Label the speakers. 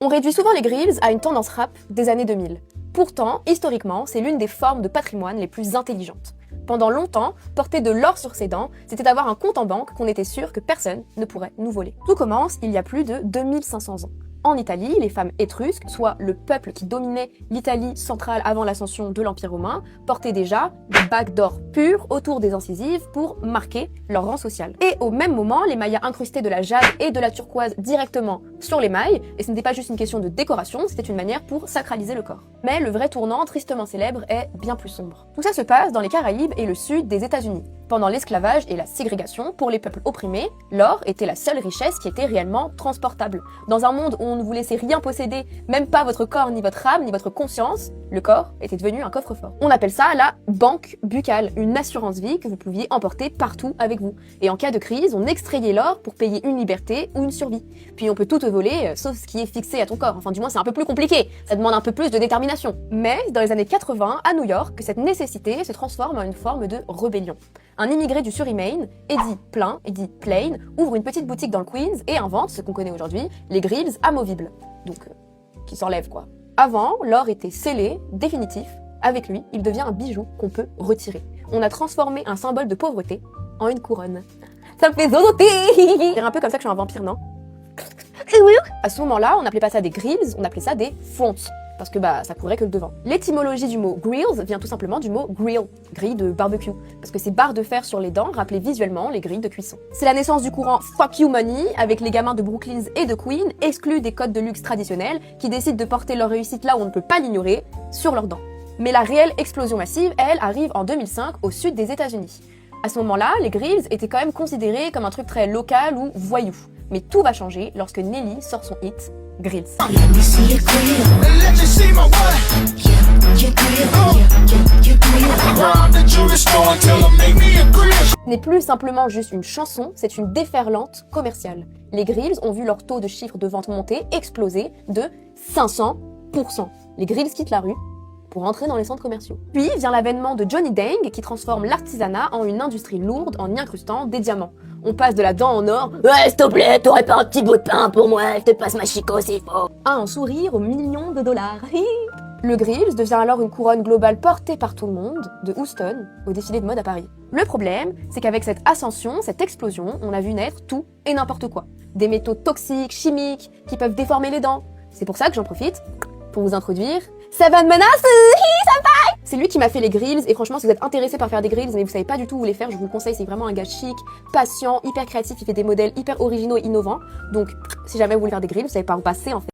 Speaker 1: On réduit souvent les grills à une tendance rap des années 2000. Pourtant, historiquement, c'est l'une des formes de patrimoine les plus intelligentes. Pendant longtemps, porter de l'or sur ses dents, c'était avoir un compte en banque qu'on était sûr que personne ne pourrait nous voler. Tout commence il y a plus de 2500 ans. En Italie, les femmes étrusques, soit le peuple qui dominait l'Italie centrale avant l'ascension de l'Empire romain, portaient déjà des bagues d'or pures autour des incisives pour marquer leur rang social. Et au même moment, les maillas incrustés de la jade et de la turquoise directement sur les mailles, et ce n'était pas juste une question de décoration, c'était une manière pour sacraliser le corps. Mais le vrai tournant, tristement célèbre, est bien plus sombre. Tout ça se passe dans les Caraïbes et le sud des États-Unis. Pendant l'esclavage et la ségrégation, pour les peuples opprimés, l'or était la seule richesse qui était réellement transportable. Dans un monde où on ne vous laissait rien posséder, même pas votre corps, ni votre âme, ni votre conscience, le corps était devenu un coffre-fort. On appelle ça la banque buccale, une assurance vie que vous pouviez emporter partout avec vous. Et en cas de crise, on extrayait l'or pour payer une liberté ou une survie. Puis on peut tout te voler, sauf ce qui est fixé à ton corps. Enfin, du moins, c'est un peu plus compliqué. Ça demande un peu plus de détermination. Mais dans les années 80, à New York, cette nécessité se transforme en une forme de rébellion. Un immigré du Surrey Maine, Eddie Plain, ouvre une petite boutique dans le Queens et invente ce qu'on connaît aujourd'hui, les grills amovibles. Donc, qui s'enlèvent quoi. Avant, l'or était scellé, définitif. Avec lui, il devient un bijou qu'on peut retirer. On a transformé un symbole de pauvreté en une couronne. Ça me fait zozoter. C'est un peu comme ça que je suis un vampire, non? À ce moment-là, on n'appelait pas ça des grills, on appelait ça des fonts. Parce que ça couvrait que le devant. L'étymologie du mot grills vient tout simplement du mot grill, grille de barbecue, parce que ces barres de fer sur les dents rappelaient visuellement les grilles de cuisson. C'est la naissance du courant fuck you money, avec les gamins de Brooklyn et de Queens exclus des codes de luxe traditionnels, qui décident de porter leur réussite là où on ne peut pas l'ignorer, sur leurs dents. Mais la réelle explosion massive, elle, arrive en 2005 au sud des États-Unis. À ce moment-là, les grills étaient quand même considérés comme un truc très local ou voyou. Mais tout va changer lorsque Nelly sort son hit, Grills. N'est plus simplement juste une chanson, c'est une déferlante commerciale. Les Grills ont vu leur taux de chiffre de vente monter, exploser de 500%. Les Grills quittent la rue pour entrer dans les centres commerciaux. Puis vient l'avènement de Johnny Dang qui transforme l'artisanat en une industrie lourde en y incrustant des diamants. On passe de la dent en or,
Speaker 2: ouais s'il te plaît, t'aurais pas un petit bout de pain pour moi, je te passe ma chico s'il faut,
Speaker 1: à un sourire aux millions de dollars. Le Grills devient alors une couronne globale portée par tout le monde, de Houston au défilé de mode à Paris. Le problème, c'est qu'avec cette ascension, cette explosion, on a vu naître tout et n'importe quoi. Des métaux toxiques, chimiques, qui peuvent déformer les dents. C'est pour ça que j'en profite pour vous introduire Seven Menaces. C'est lui qui m'a fait les grills et franchement si vous êtes intéressé par faire des grills mais vous savez pas du tout où les faire, je vous le conseille, c'est vraiment un gars chic, patient, hyper créatif, il fait des modèles hyper originaux et innovants. Donc si jamais vous voulez faire des grills, vous savez pas où passer en fait.